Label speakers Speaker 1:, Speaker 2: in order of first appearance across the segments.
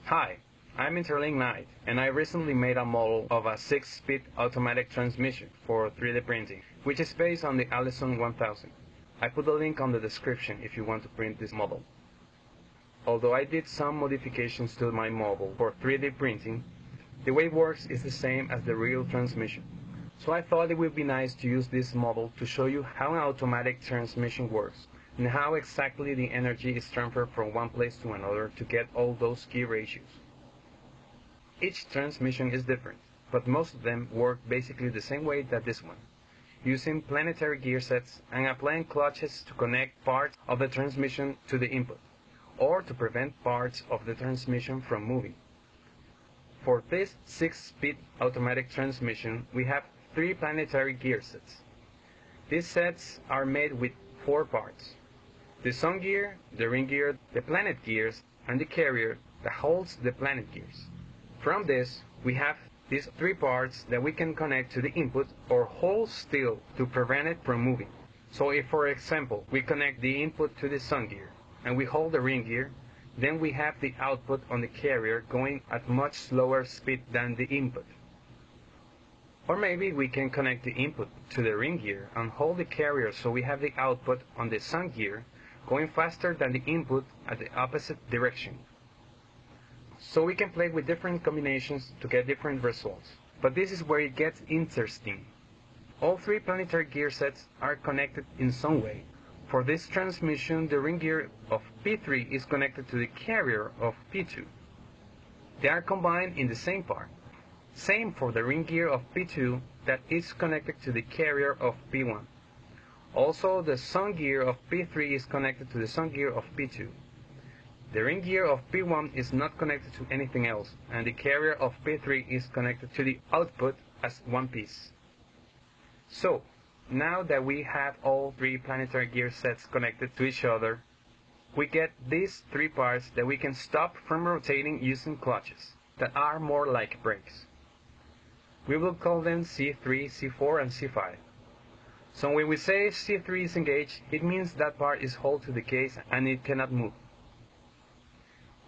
Speaker 1: Hi, I'm Interlink Knight, and I recently made a model of a 6-speed automatic transmission for 3D printing, which is based on the Allison 1000. I put a link on the description if you want to print this model. Although I did some modifications to my model for 3D printing, the way it works is the same as the real transmission. So I thought it would be nice to use this model to show you how an automatic transmission works, and how exactly the energy is transferred from one place to another to get all those key ratios. Each transmission is different, but most of them work basically the same way that this one, using planetary gear sets and applying clutches to connect parts of the transmission to the input, or to prevent parts of the transmission from moving. For this 6-speed automatic transmission, we have 3 planetary gear sets. These sets are made with 4 parts: the sun gear, the ring gear, the planet gears, and the carrier that holds the planet gears. From this, we have these 3 parts that we can connect to the input or hold still to prevent it from moving. So if, for example, we connect the input to the sun gear and we hold the ring gear, then we have the output on the carrier going at much slower speed than the input. Or maybe we can connect the input to the ring gear and hold the carrier, so we have the output on the sun gear going faster than the input at the opposite direction. So we can play with different combinations to get different results. But this is where it gets interesting. All 3 planetary gear sets are connected in some way. For this transmission, the ring gear of P3 is connected to the carrier of P2. They are combined in the same part. Same for the ring gear of P2 that is connected to the carrier of P1. Also, the sun gear of P3 is connected to the sun gear of P2. The ring gear of P1 is not connected to anything else, and the carrier of P3 is connected to the output as one piece. So, now that we have all 3 planetary gear sets connected to each other, we get these 3 parts that we can stop from rotating using clutches that are more like brakes. We will call them C3, C4, and C5. So when we say C3 is engaged, it means that part is held to the case and it cannot move.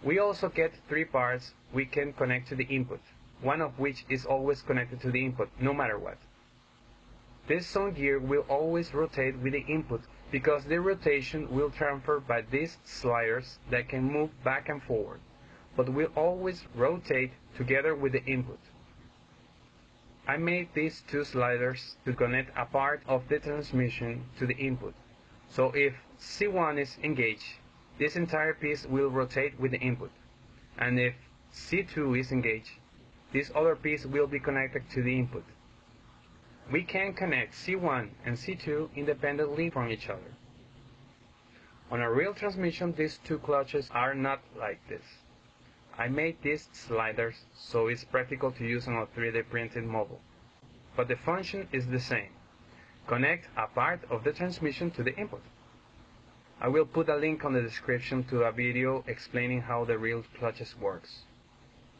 Speaker 1: We also get 3 parts we can connect to the input, one of which is always connected to the input, no matter what. This sun gear will always rotate with the input because the rotation will transfer by these sliders that can move back and forward, but will always rotate together with the input. I made these 2 sliders to connect a part of the transmission to the input. So if C1 is engaged, this entire piece will rotate with the input. And if C2 is engaged, this other piece will be connected to the input. We can connect C1 and C2 independently from each other. On a real transmission, these 2 clutches are not like this. I made these sliders so it's practical to use on a 3D printed model. But the function is the same. Connect a part of the transmission to the input. I will put a link on the description to a video explaining how the real clutches works.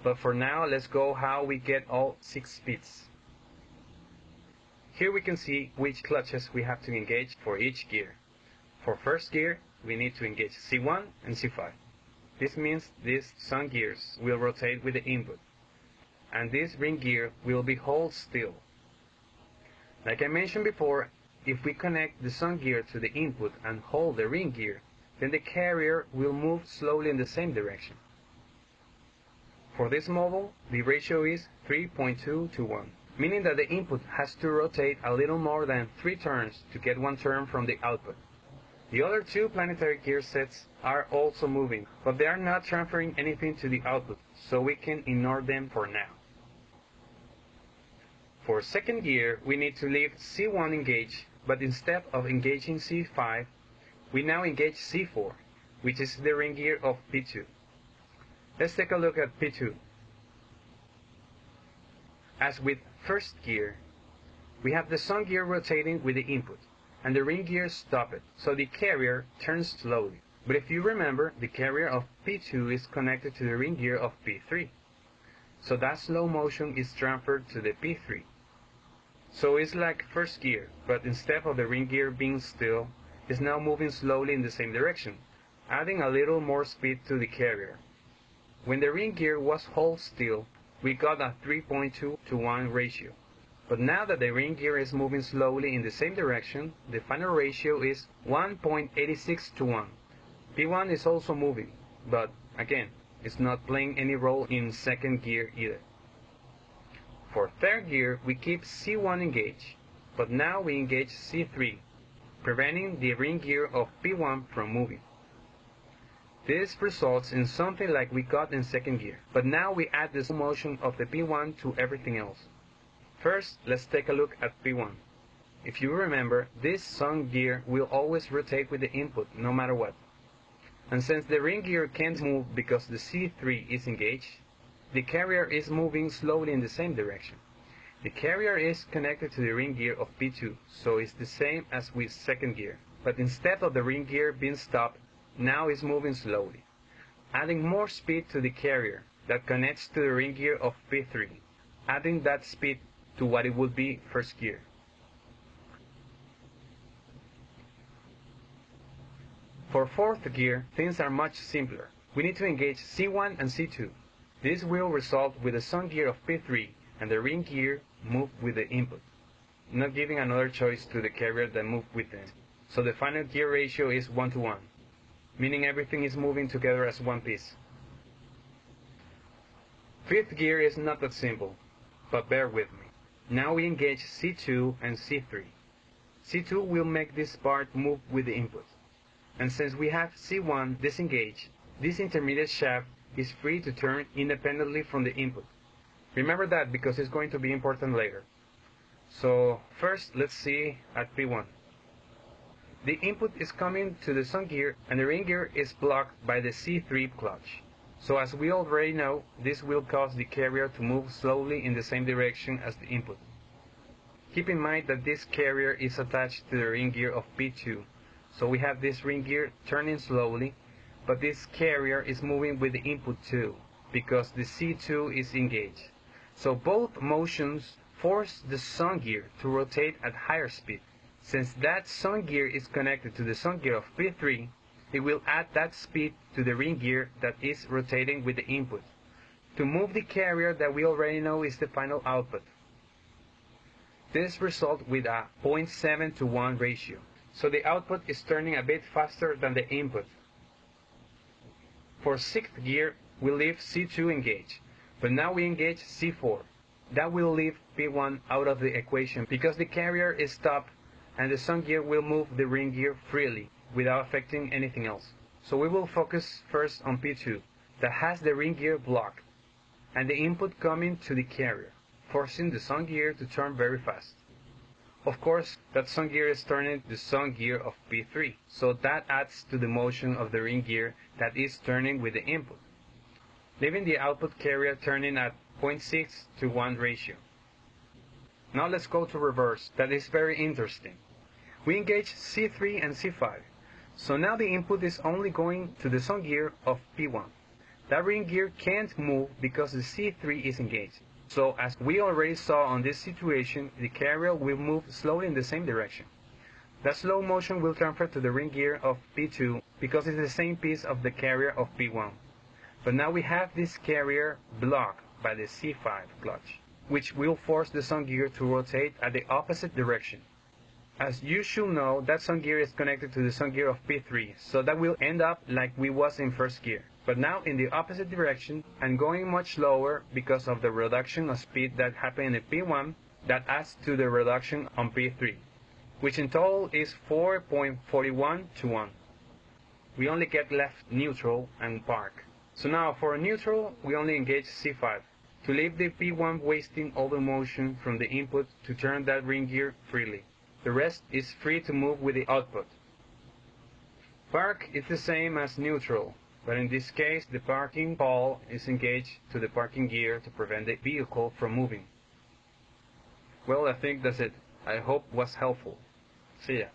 Speaker 1: But for now, let's go how we get all 6 speeds. Here we can see which clutches we have to engage for each gear. For first gear, we need to engage C1 and C5. This means these sun gears will rotate with the input, and this ring gear will be held still. Like I mentioned before, if we connect the sun gear to the input and hold the ring gear, then the carrier will move slowly in the same direction. For this model, the ratio is 3.2 to 1, meaning that the input has to rotate a little more than 3 turns to get 1 turn from the output. The other 2 planetary gear sets are also moving, but they are not transferring anything to the output, so we can ignore them for now. For second gear, we need to leave C1 engaged, but instead of engaging C5, we now engage C4, which is the ring gear of P2. Let's take a look at P2. As with first gear, we have the sun gear rotating with the input, and the ring gear stop it, so the carrier turns slowly. But if you remember, the carrier of P2 is connected to the ring gear of P3, so that slow motion is transferred to the P3. So it's like first gear, but instead of the ring gear being still, it's now moving slowly in the same direction, adding a little more speed to the carrier. When the ring gear was hold still, we got a 3.2 to 1 ratio. But now that the ring gear is moving slowly in the same direction, the final ratio is 1.86 to 1. P1 is also moving, but again, it's not playing any role in second gear either. For third gear, we keep C1 engaged, but now we engage C3, preventing the ring gear of P1 from moving. This results in something like we got in second gear, but now we add the slow motion of the P1 to everything else. First, let's take a look at P1. If you remember, this song gear will always rotate with the input, no matter what. And since the ring gear can't move because the C3 is engaged, the carrier is moving slowly in the same direction. The carrier is connected to the ring gear of P2, so it's the same as with second gear. But instead of the ring gear being stopped, now it's moving slowly, adding more speed to the carrier that connects to the ring gear of P3, adding that speed to what it would be first gear. For fourth gear, things are much simpler. We need to engage C1 and C2. This will result with the song gear of P3 and the ring gear move with the input, not giving another choice to the carrier that move with them. So the final gear ratio is 1 to 1, meaning everything is moving together as one piece. Fifth gear is not that simple, but bear with me. Now we engage C2 and C3. C2 will make this part move with the input. And since we have C1 disengaged, this intermediate shaft is free to turn independently from the input. Remember that because it's going to be important later. So first, let's see at P1. The input is coming to the song gear and the ring gear is blocked by the C3 clutch. So as we already know, this will cause the carrier to move slowly in the same direction as the input. Keep in mind that this carrier is attached to the ring gear of P2. So we have this ring gear turning slowly, but this carrier is moving with the input too, because the C2 is engaged. So both motions force the song gear to rotate at higher speed. Since that song gear is connected to the song gear of P3, it will add that speed to the ring gear that is rotating with the input, to move the carrier that we already know is the final output. This results with a 0.7 to 1 ratio. So the output is turning a bit faster than the input. For sixth gear, we leave C2 engaged, but now we engage C4. That will leave P1 out of the equation because the carrier is stopped and the song gear will move the ring gear freely without affecting anything else. So we will focus first on P2, that has the ring gear blocked, and the input coming to the carrier, forcing the song gear to turn very fast. Of course, that song gear is turning the song gear of P3, so that adds to the motion of the ring gear that is turning with the input, leaving the output carrier turning at 0.6 to 1 ratio. Now let's go to reverse. That is very interesting. We engage C3 and C5, so now the input is only going to the song gear of P1. That ring gear can't move because the C3 is engaged. So as we already saw on this situation, the carrier will move slowly in the same direction. That slow motion will transfer to the ring gear of P2 because it's the same piece of the carrier of P1. But now we have this carrier blocked by the C5 clutch, which will force the song gear to rotate at the opposite direction. As you should know, that song gear is connected to the song gear of P3, so that will end up like we was in first gear, but now in the opposite direction and going much slower because of the reduction of speed that happened in P1 that adds to the reduction on P3, which in total is 4.41 to 1. We only get left neutral and park. So now for neutral, we only engage C5 to leave the P1 wasting all the motion from the input to turn that ring gear freely. The rest is free to move with the output. Park is the same as neutral, but in this case the parking pole is engaged to the parking gear to prevent the vehicle from moving. Well, I think that's it. I hope it was helpful. See ya.